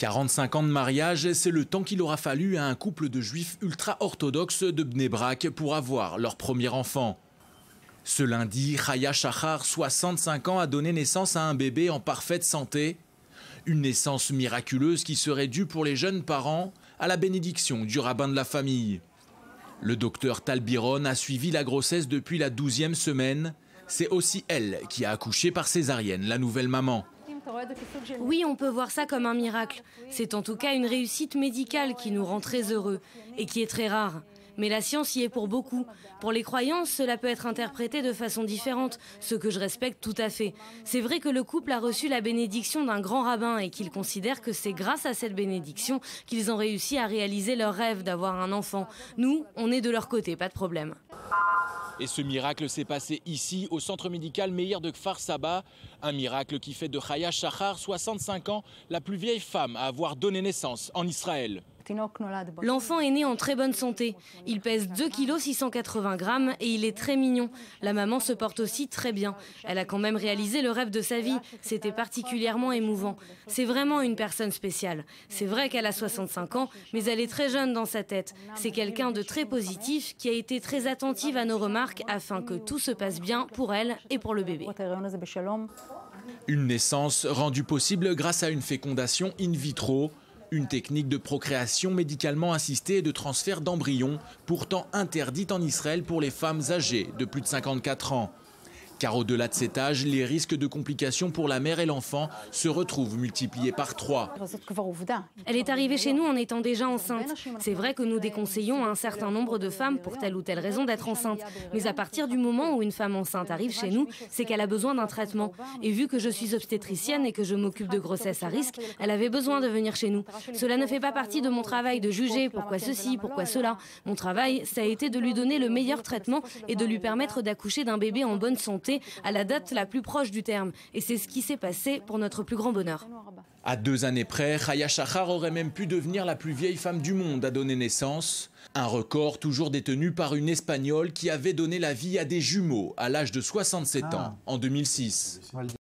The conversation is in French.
45 ans de mariage, c'est le temps qu'il aura fallu à un couple de juifs ultra-orthodoxes de Bnei Brak pour avoir leur premier enfant. Ce lundi, Chaya Shachar, 65 ans, a donné naissance à un bébé en parfaite santé. Une naissance miraculeuse qui serait due pour les jeunes parents à la bénédiction du rabbin de la famille. Le docteur Tal Biron a suivi la grossesse depuis la 12e semaine. C'est aussi elle qui a accouché par césarienne, la nouvelle maman. Oui, on peut voir ça comme un miracle. C'est en tout cas une réussite médicale qui nous rend très heureux et qui est très rare. Mais la science y est pour beaucoup. Pour les croyances, cela peut être interprété de façon différente, ce que je respecte tout à fait. C'est vrai que le couple a reçu la bénédiction d'un grand rabbin et qu'ils considèrent que c'est grâce à cette bénédiction qu'ils ont réussi à réaliser leur rêve d'avoir un enfant. Nous, on est de leur côté, pas de problème. Et ce miracle s'est passé ici, au centre médical Meir de Kfar Saba. Un miracle qui fait de Chaya Shachar, 65 ans, la plus vieille femme à avoir donné naissance en Israël. L'enfant est né en très bonne santé. Il pèse 2 kg 680 grammes et il est très mignon. La maman se porte aussi très bien. Elle a quand même réalisé le rêve de sa vie. C'était particulièrement émouvant. C'est vraiment une personne spéciale. C'est vrai qu'elle a 65 ans, mais elle est très jeune dans sa tête. C'est quelqu'un de très positif qui a été très attentive à nos remarques afin que tout se passe bien pour elle et pour le bébé. Une naissance rendue possible grâce à une fécondation in vitro. Une technique de procréation médicalement assistée et de transfert d'embryons, pourtant interdite en Israël pour les femmes âgées de plus de 54 ans. Car au-delà de cet âge, les risques de complications pour la mère et l'enfant se retrouvent multipliés par 3. Elle est arrivée chez nous en étant déjà enceinte. C'est vrai que nous déconseillons à un certain nombre de femmes pour telle ou telle raison d'être enceinte. Mais à partir du moment où une femme enceinte arrive chez nous, c'est qu'elle a besoin d'un traitement. Et vu que je suis obstétricienne et que je m'occupe de grossesse à risque, elle avait besoin de venir chez nous. Cela ne fait pas partie de mon travail de juger pourquoi ceci, pourquoi cela. Mon travail, ça a été de lui donner le meilleur traitement et de lui permettre d'accoucher d'un bébé en bonne santé à la date la plus proche du terme. Et c'est ce qui s'est passé pour notre plus grand bonheur. À 2 années près, Chaya Shachar aurait même pu devenir la plus vieille femme du monde à donner naissance. Un record toujours détenu par une Espagnole qui avait donné la vie à des jumeaux à l'âge de 67 ans en 2006.